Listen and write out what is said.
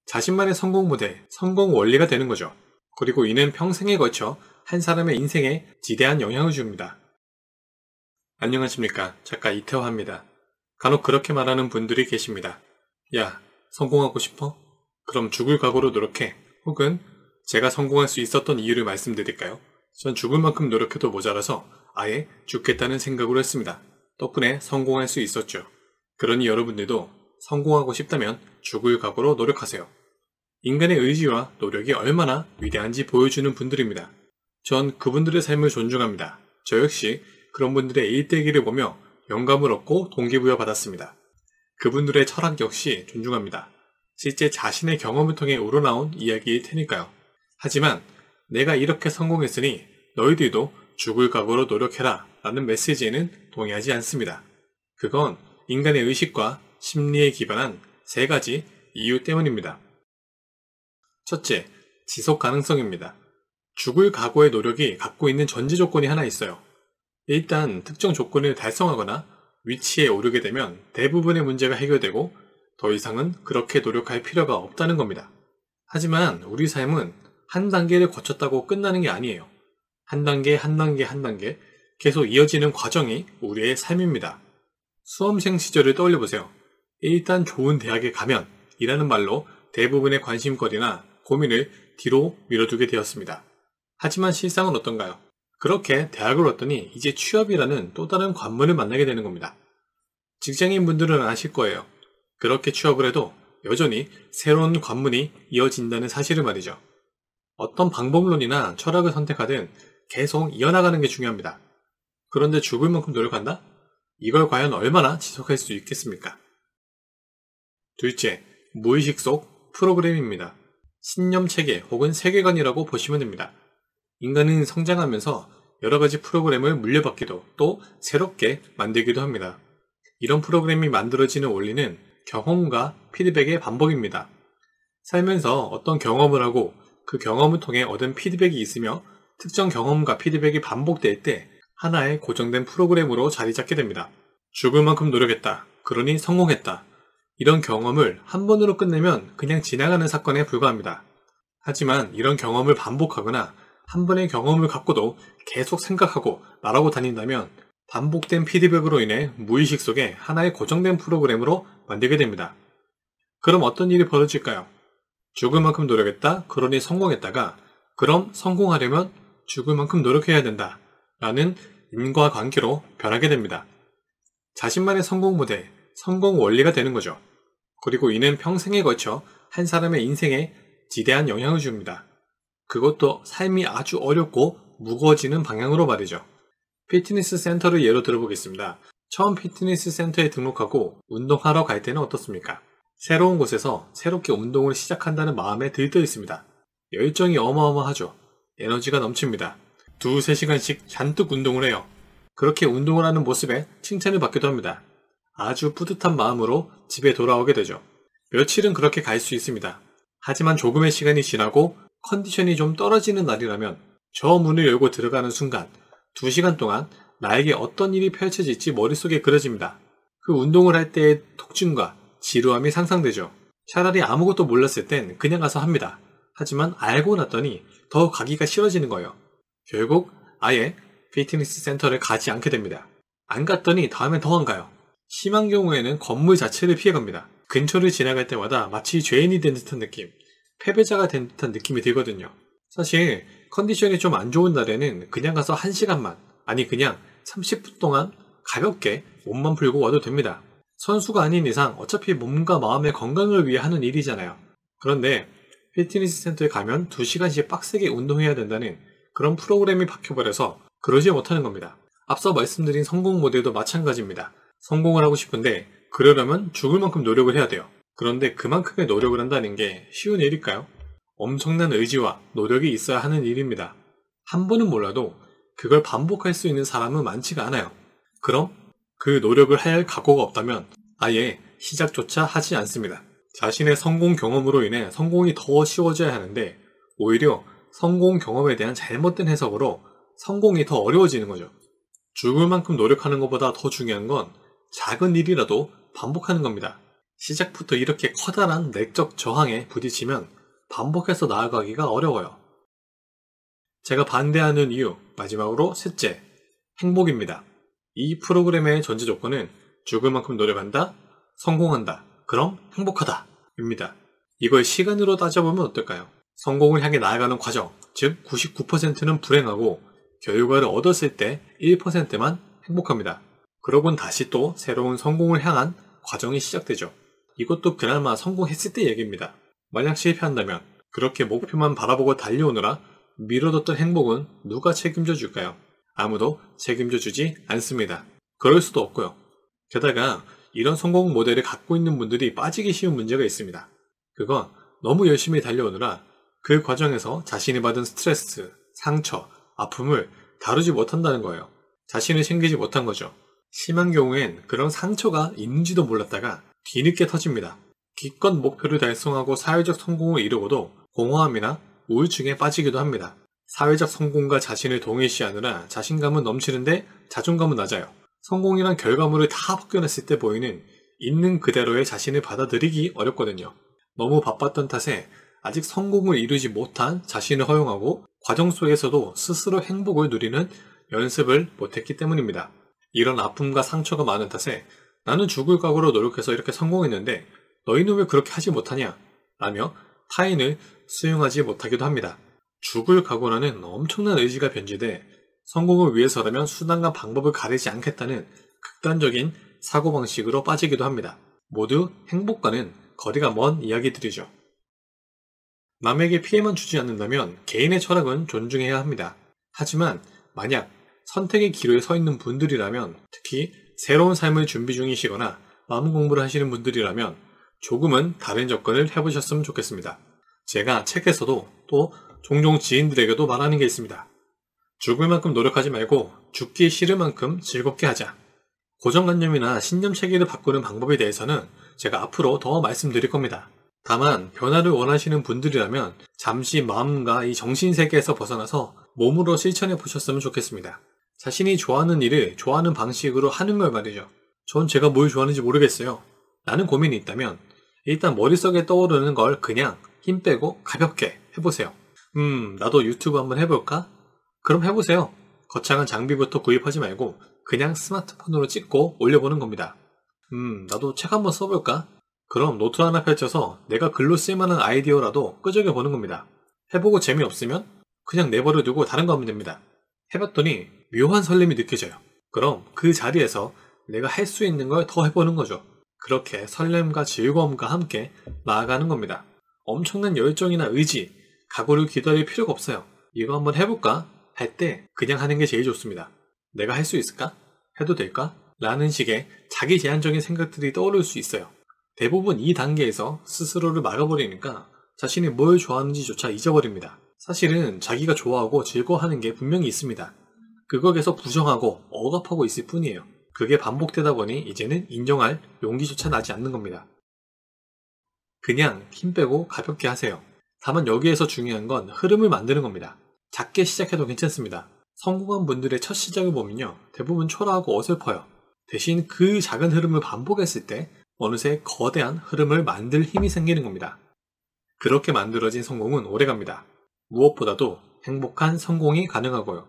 자신만의 성공 모델, 성공 원리가 되는 거죠. 그리고 이는 평생에 걸쳐 한 사람의 인생에 지대한 영향을 줍니다. 안녕하십니까, 작가 이태화입니다. 간혹 그렇게 말하는 분들이 계십니다. 야, 성공하고 싶어? 그럼 죽을 각오로 노력해. 혹은 제가 성공할 수 있었던 이유를 말씀드릴까요? 전 죽을 만큼 노력해도 모자라서 아예 죽겠다는 생각으로 했습니다. 덕분에 성공할 수 있었죠. 그러니 여러분들도 성공하고 싶다면 죽을 각오로 노력하세요. 인간의 의지와 노력이 얼마나 위대한지 보여주는 분들입니다. 전 그분들의 삶을 존중합니다. 저 역시 그런 분들의 일대기를 보며 영감을 얻고 동기부여 받았습니다. 그분들의 철학 역시 존중합니다. 실제 자신의 경험을 통해 우러나온 이야기일 테니까요. 하지만 내가 이렇게 성공했으니 너희들도 죽을 각오로 노력해라 라는 메시지에는 동의하지 않습니다. 그건 인간의 의식과 심리에 기반한 세 가지 이유 때문입니다. 첫째, 지속 가능성입니다. 죽을 각오의 노력이 갖고 있는 전제 조건이 하나 있어요. 일단 특정 조건을 달성하거나 위치에 오르게 되면 대부분의 문제가 해결되고 더 이상은 그렇게 노력할 필요가 없다는 겁니다. 하지만 우리 삶은 한 단계를 거쳤다고 끝나는 게 아니에요. 한 단계 한 단계 한 단계 계속 이어지는 과정이 우리의 삶입니다. 수험생 시절을 떠올려보세요. 일단 좋은 대학에 가면 이라는 말로 대부분의 관심거리나 고민을 뒤로 밀어두게 되었습니다. 하지만 실상은 어떤가요? 그렇게 대학을 왔더니 이제 취업이라는 또 다른 관문을 만나게 되는 겁니다. 직장인분들은 아실 거예요. 그렇게 취업을 해도 여전히 새로운 관문이 이어진다는 사실을 말이죠. 어떤 방법론이나 철학을 선택하든 계속 이어나가는 게 중요합니다. 그런데 죽을 만큼 노력한다? 이걸 과연 얼마나 지속할 수 있겠습니까? 둘째, 무의식 속 프로그램입니다. 신념 체계 혹은 세계관이라고 보시면 됩니다. 인간은 성장하면서 여러 가지 프로그램을 물려받기도 또 새롭게 만들기도 합니다. 이런 프로그램이 만들어지는 원리는 경험과 피드백의 반복입니다. 살면서 어떤 경험을 하고 그 경험을 통해 얻은 피드백이 있으며 특정 경험과 피드백이 반복될 때 하나의 고정된 프로그램으로 자리 잡게 됩니다. 죽을 만큼 노력했다. 그러니 성공했다. 이런 경험을 한 번으로 끝내면 그냥 지나가는 사건에 불과합니다. 하지만 이런 경험을 반복하거나 한 번의 경험을 갖고도 계속 생각하고 말하고 다닌다면 반복된 피드백으로 인해 무의식 속에 하나의 고정된 프로그램으로 만들게 됩니다. 그럼 어떤 일이 벌어질까요? 죽을 만큼 노력했다. 그러니 성공했다가 그럼 성공하려면 죽을 만큼 노력해야 된다. 라는 인과관계로 변하게 됩니다. 자신만의 성공 모델, 성공 원리가 되는 거죠. 그리고 이는 평생에 걸쳐 한 사람의 인생에 지대한 영향을 줍니다. 그것도 삶이 아주 어렵고 무거워지는 방향으로 말이죠. 피트니스 센터를 예로 들어보겠습니다. 처음 피트니스 센터에 등록하고 운동하러 갈 때는 어떻습니까? 새로운 곳에서 새롭게 운동을 시작한다는 마음에 들떠 있습니다. 열정이 어마어마하죠. 에너지가 넘칩니다. 2-3시간씩 잔뜩 운동을 해요. 그렇게 운동을 하는 모습에 칭찬을 받기도 합니다. 아주 뿌듯한 마음으로 집에 돌아오게 되죠. 며칠은 그렇게 갈 수 있습니다. 하지만 조금의 시간이 지나고 컨디션이 좀 떨어지는 날이라면 저 문을 열고 들어가는 순간 2시간 동안 나에게 어떤 일이 펼쳐질지 머릿속에 그려집니다. 그 운동을 할 때의 통증과 지루함이 상상되죠. 차라리 아무것도 몰랐을 땐 그냥 가서 합니다. 하지만 알고 났더니 더 가기가 싫어지는 거예요. 결국 아예 피트니스 센터를 가지 않게 됩니다. 안 갔더니 다음엔 더 안 가요. 심한 경우에는 건물 자체를 피해갑니다. 근처를 지나갈 때마다 마치 죄인이 된 듯한 느낌, 패배자가 된 듯한 느낌이 들거든요. 사실 컨디션이 좀 안 좋은 날에는 그냥 가서 1시간만, 아니 그냥 30분 동안 가볍게 몸만 풀고 와도 됩니다. 선수가 아닌 이상 어차피 몸과 마음의 건강을 위해 하는 일이잖아요. 그런데 피트니스 센터에 가면 2시간씩 빡세게 운동해야 된다는 그런 프로그램이 박혀버려서 그러지 못하는 겁니다. 앞서 말씀드린 성공 모델도 마찬가지입니다. 성공을 하고 싶은데 그러려면 죽을 만큼 노력을 해야 돼요. 그런데 그만큼의 노력을 한다는 게 쉬운 일일까요? 엄청난 의지와 노력이 있어야 하는 일입니다. 한 번은 몰라도 그걸 반복할 수 있는 사람은 많지가 않아요. 그럼 그 노력을 할 각오가 없다면 아예 시작조차 하지 않습니다. 자신의 성공 경험으로 인해 성공이 더 쉬워져야 하는데 오히려 성공 경험에 대한 잘못된 해석으로 성공이 더 어려워지는 거죠. 죽을 만큼 노력하는 것보다 더 중요한 건 작은 일이라도 반복하는 겁니다. 시작부터 이렇게 커다란 내적 저항에 부딪히면 반복해서 나아가기가 어려워요. 제가 반대하는 이유, 마지막으로 셋째, 행복입니다. 이 프로그램의 전제 조건은 죽을 만큼 노력한다, 성공한다, 그럼 행복하다 입니다. 이걸 시간으로 따져보면 어떨까요? 성공을 향해 나아가는 과정, 즉 99%는 불행하고 결과를 얻었을 때 1%만 행복합니다. 그러곤 다시 또 새로운 성공을 향한 과정이 시작되죠. 이것도 그나마 성공했을 때 얘기입니다. 만약 실패한다면 그렇게 목표만 바라보고 달려오느라 미뤄뒀던 행복은 누가 책임져 줄까요? 아무도 책임져 주지 않습니다. 그럴 수도 없고요. 게다가 이런 성공 모델을 갖고 있는 분들이 빠지기 쉬운 문제가 있습니다. 그건 너무 열심히 달려오느라 그 과정에서 자신이 받은 스트레스, 상처, 아픔을 다루지 못한다는 거예요. 자신을 챙기지 못한 거죠. 심한 경우엔 그런 상처가 있는지도 몰랐다가 뒤늦게 터집니다. 기껏 목표를 달성하고 사회적 성공을 이루고도 공허함이나 우울증에 빠지기도 합니다. 사회적 성공과 자신을 동일시하느라 자신감은 넘치는데 자존감은 낮아요. 성공이란 결과물을 다 벗겨냈을 때 보이는 있는 그대로의 자신을 받아들이기 어렵거든요. 너무 바빴던 탓에 아직 성공을 이루지 못한 자신을 허용하고 과정 속에서도 스스로 행복을 누리는 연습을 못했기 때문입니다. 이런 아픔과 상처가 많은 탓에 나는 죽을 각오로 노력해서 이렇게 성공했는데 너희는 왜 그렇게 하지 못하냐? 라며 타인을 수용하지 못하기도 합니다. 죽을 각오라는 엄청난 의지가 변질돼 성공을 위해서라면 수단과 방법을 가리지 않겠다는 극단적인 사고방식으로 빠지기도 합니다. 모두 행복과는 거리가 먼 이야기들이죠. 남에게 피해만 주지 않는다면 개인의 철학은 존중해야 합니다. 하지만 만약 선택의 기로에 서 있는 분들이라면, 특히 새로운 삶을 준비 중이시거나 마음 공부를 하시는 분들이라면 조금은 다른 접근을 해보셨으면 좋겠습니다. 제가 책에서도 또 종종 지인들에게도 말하는 게 있습니다. 죽을 만큼 노력하지 말고 죽기 싫을 만큼 즐겁게 하자. 고정관념이나 신념 체계를 바꾸는 방법에 대해서는 제가 앞으로 더 말씀드릴 겁니다. 다만 변화를 원하시는 분들이라면 잠시 마음과 이 정신세계에서 벗어나서 몸으로 실천해 보셨으면 좋겠습니다. 자신이 좋아하는 일을 좋아하는 방식으로 하는 걸 말이죠. 전 제가 뭘 좋아하는지 모르겠어요. 라는 고민이 있다면 일단 머릿속에 떠오르는 걸 그냥 힘 빼고 가볍게 해보세요. 나도 유튜브 한번 해볼까? 그럼 해보세요. 거창한 장비부터 구입하지 말고 그냥 스마트폰으로 찍고 올려보는 겁니다. 나도 책 한번 써볼까? 그럼 노트 하나 펼쳐서 내가 글로 쓸만한 아이디어라도 끄적여 보는 겁니다. 해보고 재미없으면 그냥 내버려 두고 다른 거 하면 됩니다. 해봤더니 묘한 설렘이 느껴져요. 그럼 그 자리에서 내가 할 수 있는 걸 더 해보는 거죠. 그렇게 설렘과 즐거움과 함께 나아가는 겁니다. 엄청난 열정이나 의지, 각오를 기다릴 필요가 없어요. 이거 한번 해볼까? 할 때 그냥 하는 게 제일 좋습니다. 내가 할 수 있을까? 해도 될까? 라는 식의 자기 제한적인 생각들이 떠오를 수 있어요. 대부분 이 단계에서 스스로를 막아버리니까 자신이 뭘 좋아하는지조차 잊어버립니다. 사실은 자기가 좋아하고 즐거워하는 게 분명히 있습니다. 그거에서 부정하고 억압하고 있을 뿐이에요. 그게 반복되다 보니 이제는 인정할 용기조차 나지 않는 겁니다. 그냥 힘 빼고 가볍게 하세요. 다만 여기에서 중요한 건 흐름을 만드는 겁니다. 작게 시작해도 괜찮습니다. 성공한 분들의 첫 시작을 보면요, 대부분 초라하고 어설퍼요. 대신 그 작은 흐름을 반복했을 때 어느새 거대한 흐름을 만들 힘이 생기는 겁니다. 그렇게 만들어진 성공은 오래갑니다. 무엇보다도 행복한 성공이 가능하고요.